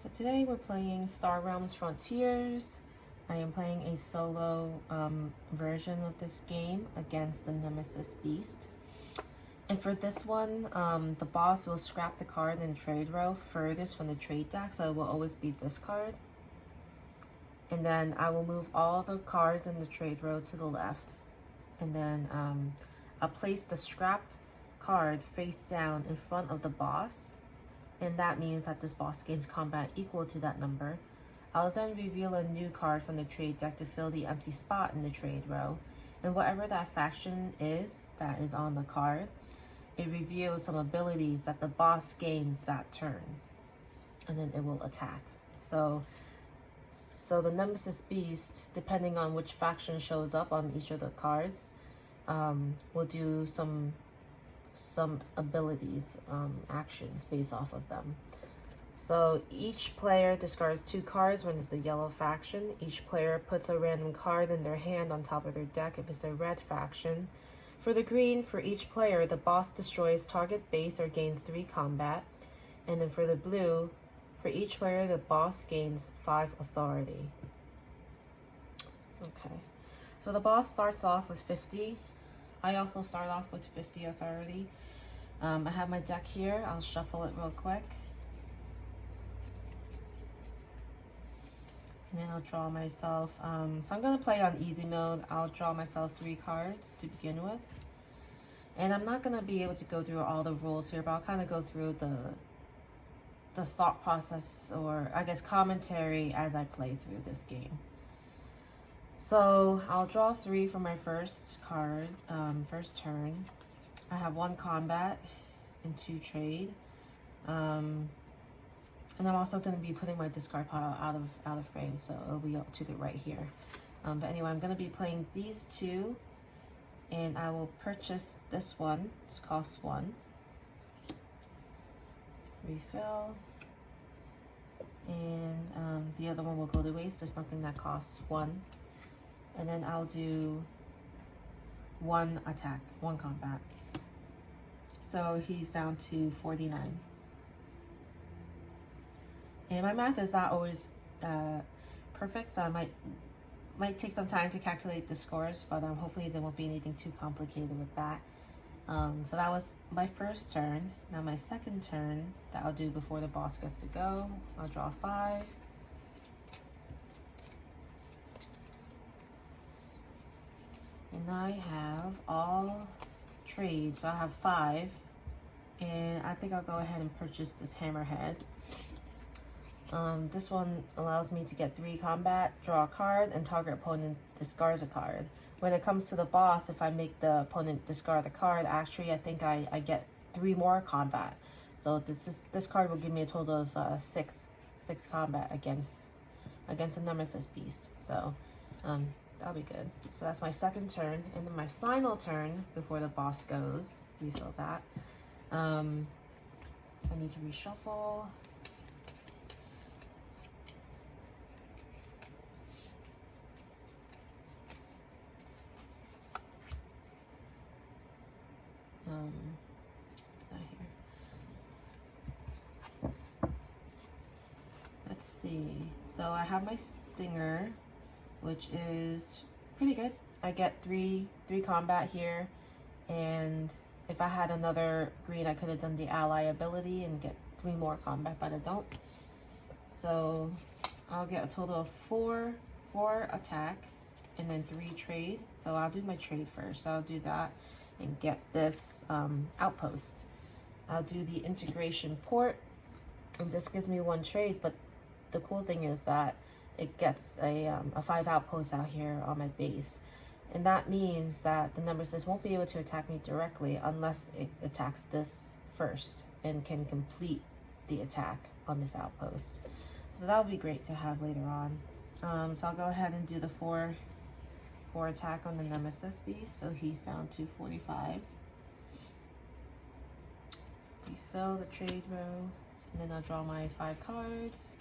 So today we're playing Star Realms Frontiers. I am playing a solo version of this game against the Nemesis beast. And for this one, the boss will scrap the card in trade row furthest from the trade deck, so it will always be this card. And then I will move all the cards in the trade row to the left. And then I'll place the scrapped card face down in front of the boss. And that means that this boss gains combat equal to that number. I'll then reveal a new card from the trade deck to fill the empty spot in the trade row. And whatever that faction is that is on the card, it reveals some abilities that the boss gains that turn. And then it will attack. So the Nemesis beast, depending on which faction shows up on each of the cards, will do some abilities, actions based off of them. So each player discards 2 cards when it's the yellow faction. Each player puts a random card in their hand on top of their deck if it's a red faction. For the green, for each player, the boss destroys target base or gains 3 combat. And then for the blue, for each player, the boss gains 5 authority. Okay, so the boss starts off with 50. I also start off with 50 authority. I have my deck here. I'll shuffle it real quick. And then I'll draw myself. So I'm going to play on easy mode. I'll draw myself 3 cards to begin with. And I'm not going to be able to go through all the rules here, but I'll kind of go through the thought process, or I guess commentary, as I play through this game. So I'll draw 3 for my first card, first turn. I have 1 combat and 2 trade. And I'm also going to be putting my discard pile out of frame, so it'll be up to the right here. But anyway, I'm going to be playing these 2, and I will purchase this one. This costs 1. Refill. And the other one will go to waste. There's nothing that costs 1. And then I'll do 1 attack, 1 combat. So he's down to 49. And my math is not always perfect, so I might take some time to calculate the scores, but hopefully there won't be anything too complicated with that. So that was my first turn. Now my second turn that I'll do before the boss gets to go, I'll draw 5. And I have all trade, so I have 5. And I think I'll go ahead and purchase this hammerhead. This one allows me to get 3 combat, draw a card, and target opponent discards a card. When it comes to the boss, if I make the opponent discard a card, actually I think I get 3 more combat. So this card will give me a total of 6 combat against the Nemesis beast. So that'll be good. So that's my second turn, and then my final turn before the boss goes. Refill that. I need to reshuffle. Not here. Let's see. So I have my stinger, which is pretty good. I get 3 combat here, and if I had another green, I could have done the ally ability and get 3 more combat, but I don't. So I'll get a total of 4 attack and then 3 trade. So I'll do my trade first. So I'll do that and get this outpost. I'll do the integration port, and this gives me 1 trade, but the cool thing is that it gets a 5 outpost out here on my base. And that means that the Nemesis won't be able to attack me directly unless it attacks this first and can complete the attack on this outpost. So that would be great to have later on. So I'll go ahead and do the 4 attack on the Nemesis beast. So he's down to 45. Refill the trade row, and then I'll draw my 5 cards.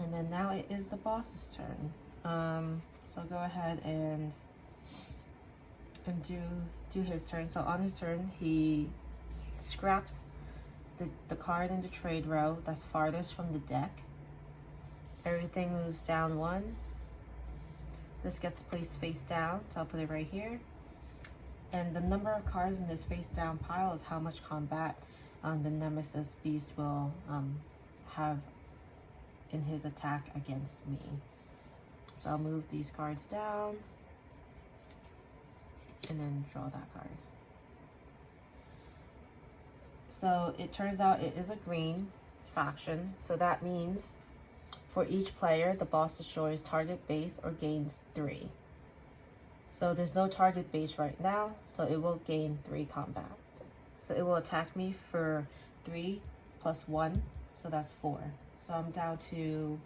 And then now it is the boss's turn. So I'll go ahead and do his turn. So on his turn, he scraps the card in the trade row that's farthest from the deck. Everything moves down one. This gets placed face down, so I'll put it right here. And the number of cards in this face down pile is how much combat the Nemesis beast will have in his attack against me. So I'll move these cards down and then draw that card. So it turns out it is a green faction, so that means for each player, the boss destroys target base or gains 3. So there's no target base right now, so it will gain 3 combat. So it will attack me for 3 plus 1, so that's 4. So I'm down to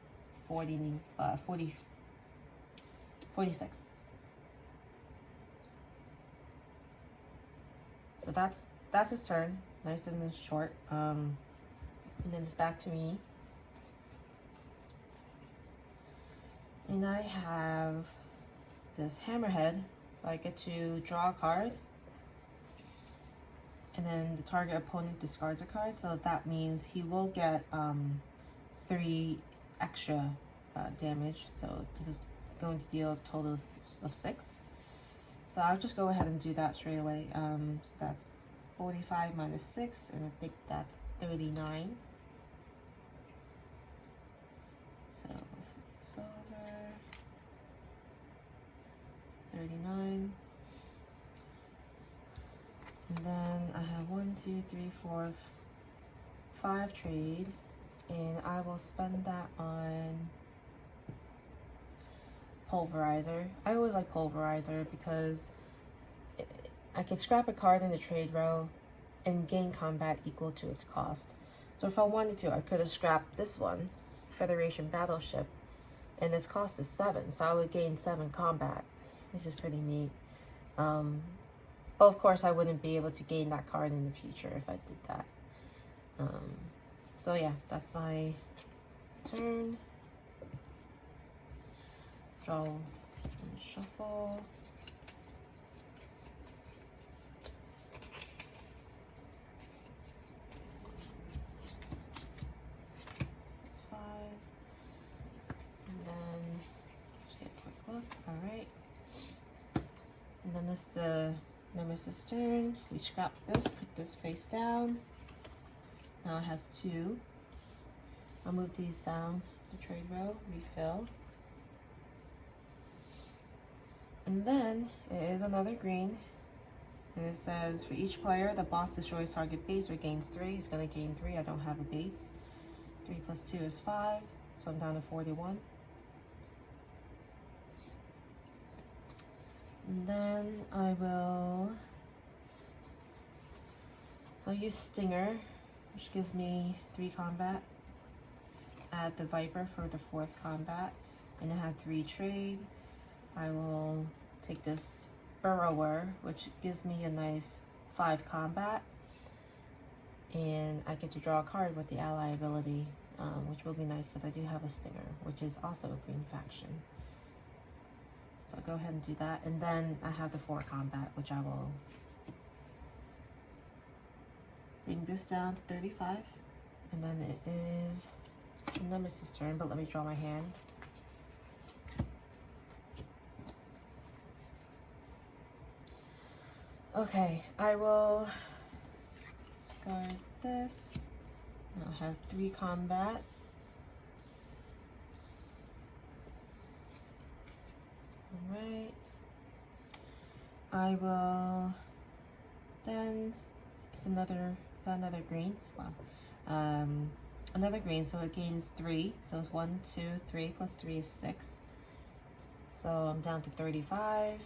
46. So that's his turn, nice and short. And then it's back to me. And I have this hammerhead, so I get to draw a card. And then the target opponent discards a card, so that means he will get 3 extra damage. So this is going to deal a total of 6. So I'll just go ahead and do that straight away. So that's 45 minus 6, and I think that's 39. So flip this over. 39. And then I have 1, 2, 3, 4, 5 trade, and I will spend that on Pulverizer. I always like Pulverizer because I can scrap a card in the trade row and gain combat equal to its cost. So if I wanted to, I could have scrapped this one, Federation Battleship, and its cost is 7, so I would gain 7 combat, which is pretty neat. But of course, I wouldn't be able to gain that card in the future if I did that. So yeah, that's my turn. Draw and shuffle. That's 5. And then just get a quick look. Alright. And then this is the Nemesis turn. We scrap this, put this face down. Now it has 2. I'll move these down the trade row, refill. And then it is another green. And it says for each player, the boss destroys target base or gains 3. He's gonna gain 3. I don't have a base. 3 plus 2 is 5. So I'm down to 41. And then I'll use Stinger, which gives me 3 combat. Add the Viper for the 4th combat, and I have 3 trade. I will take this Burrower, which gives me a nice 5 combat, and I get to draw a card with the ally ability, which will be nice because I do have a Stinger, which is also a green faction. So I'll go ahead and do that. And then I have the 4 combat, which I will bring this down to 35. And then it is the Nemesis turn, but let me draw my hand. Okay, I will discard this. Now it has 3 combat. Alright, I will then, it's another green, wow, another green, so it gains 3, so it's 1, 2, 3 plus 3 is 6, so I'm down to 35.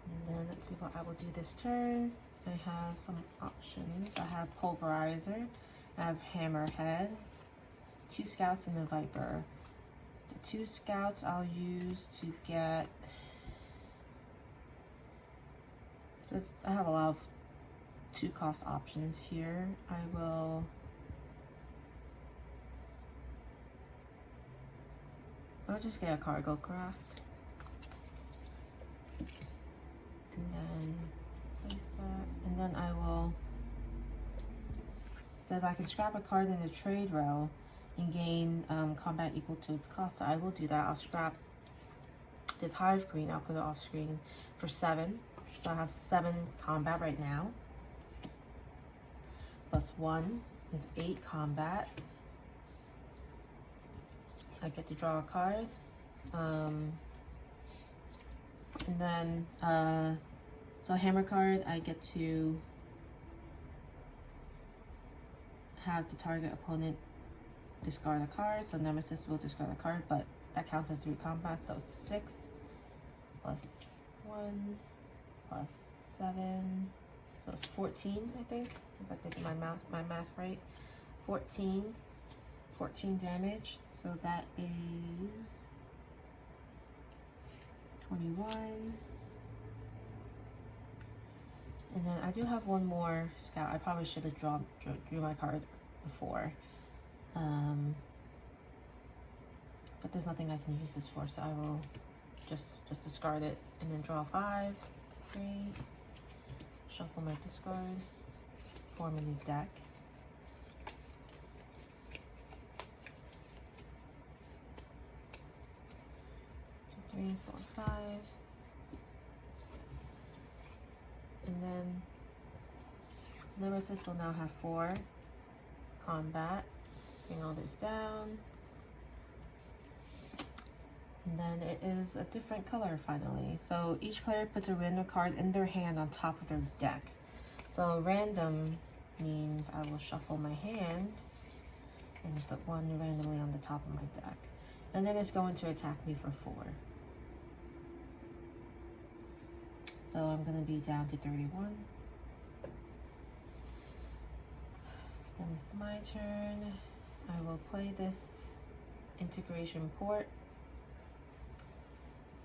And then let's see what I will do this turn. I have some options. I have Pulverizer, I have Hammerhead, 2 scouts and a Viper. The 2 scouts I'll use to get, so I have a lot of 2 cost options here. I'll just get a cargo craft. And then place that. And then I will, it says I can scrap a card in the trade row and gain combat equal to its cost. So I will do that. I'll scrap this Hive Queen. I'll put it off screen for 7. So I have 7 combat right now. Plus 1 is 8 combat. I get to draw a card. And then, so hammer card, I get to have the target opponent discard a card. So Nemesis will discard a card, but that counts as 3 combat. So it's 6 plus 1 plus 7. So it's 14, I think, if I did my math right. 14 damage. So that is 21. And then I do have one more scout. I probably should have drew my card before. But there's nothing I can use this for, so I will just discard it and then draw 5, 3, shuffle my discard, form a new deck. 3, 4, 5. And then Nemesis will now have 4 combat. Bring all this down. And then it is a different color finally. So each player puts a random card in their hand on top of their deck. So random means I will shuffle my hand and put one randomly on the top of my deck. And then it's going to attack me for 4. So I'm going to be down to 31. Then it's my turn. I will play this integration port.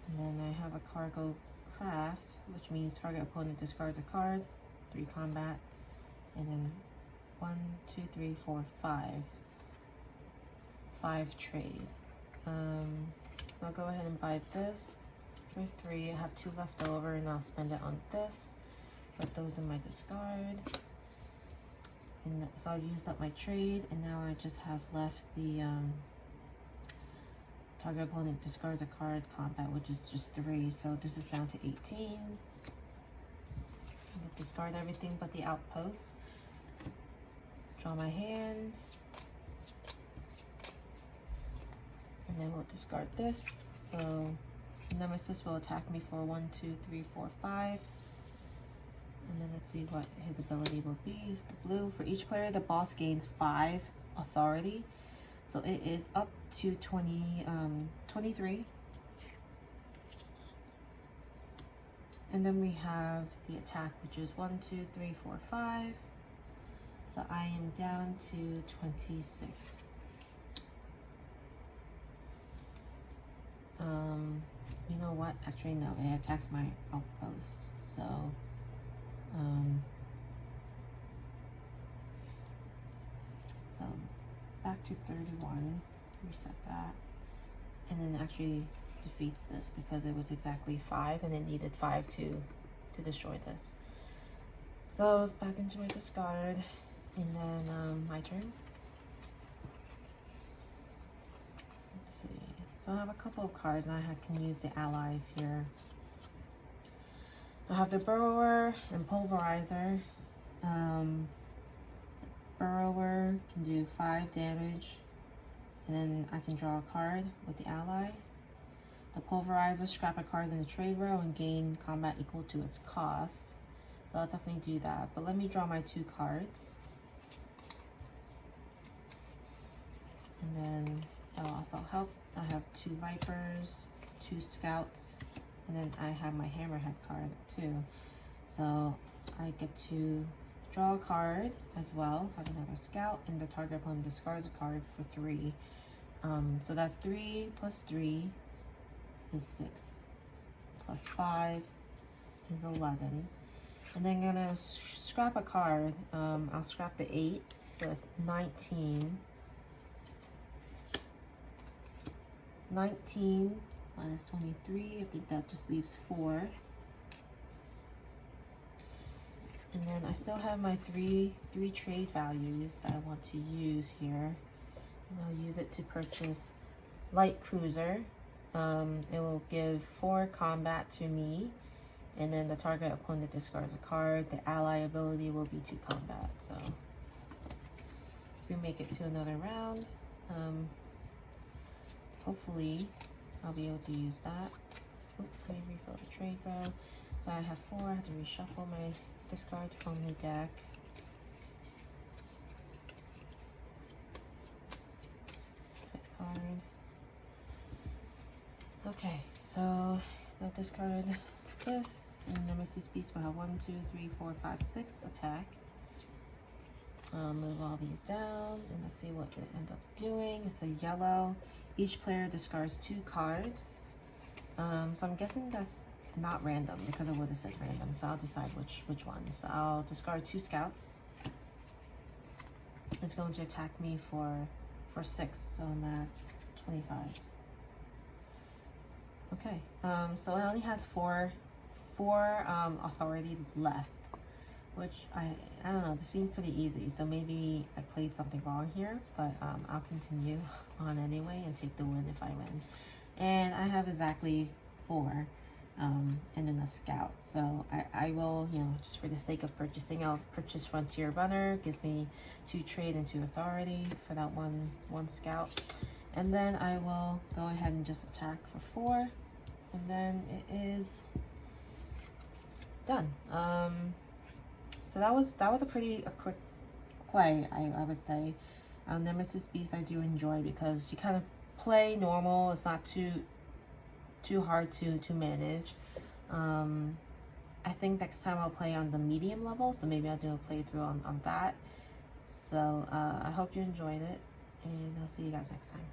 And then I have a cargo craft, which means target opponent discards a card, 3 combat, and then 1, 2, 3, 4, 5. 5 trade. I'll go ahead and buy this for 3. I have 2 left over, and I'll spend it on this. Put those in my discard. And so I'll use up my trade, and now I just have left the target opponent discards a card combat, which is just 3. So this is down to 18. I'm gonna discard everything but the outpost. Draw my hand. And then we'll discard this. So Nemesis will attack me for 1, 2, 3, 4, 5. And then let's see what his ability will be. It's the blue. For each player, the boss gains 5 authority. So it is up to 23. And then we have the attack, which is 1, 2, 3, 4, 5. So I am down to 26. You know what? Actually, no, it attacks my outpost. So, back to 31. Reset that, and then actually defeats this because it was exactly 5, and it needed 5 to destroy this. So it's back into my discard, and then my turn. Let's see. So I have a couple of cards, and I can use the allies here. I have the Burrower and Pulverizer. Burrower can do 5 damage, and then I can draw a card with the ally. The Pulverizer, scrap a card in the trade row and gain combat equal to its cost. So I'll definitely do that, but let me draw my 2 cards. And then that'll also help. I have 2 Vipers, 2 Scouts, and then I have my Hammerhead card too. So I get to draw a card as well, have another Scout, and the target opponent discards a card for 3. So that's 3 plus 3 is 6. Plus 5 is 11. And then I'm gonna scrap a card. I'll scrap the 8, so that's 19. 19 minus 23, I think that just leaves 4. And then I still have my three trade values that I want to use here. And I'll use it to purchase light cruiser. It will give 4 combat to me, and then the target opponent discards a card. The ally ability will be 2 combat. So if we make it to another round, hopefully I'll be able to use that. Oops, let me refill the trade row. So I have 4. I have to reshuffle my discard from the deck. Fifth card. Okay, so I'll discard this, and Nemesis Beast will have 1, 2, 3, 4, 5, 6 attack. Move all these down, and let's see what it ends up doing. It's a yellow. Each player discards 2 cards. So I'm guessing that's not random because it would have said random. So I'll decide which one. So I'll discard 2 scouts. It's going to attack me for 6, so I'm at 25. Okay, so it only has four authority left, which I don't know, this seems pretty easy, so maybe I played something wrong here, but I'll continue on anyway and take the win if I win. And I have exactly 4, and then a scout, so I will, you know, just for the sake of purchasing, I'll purchase Frontier Runner. Gives me 2 trade and 2 authority for that one scout. And then I will go ahead and just attack for 4, and then it is done. So that was a quick play, I would say. Nemesis Beast I do enjoy because you kind of play normal. It's not too hard to manage. I think next time I'll play on the medium level, so maybe I'll do a playthrough on that. So I hope you enjoyed it, and I'll see you guys next time.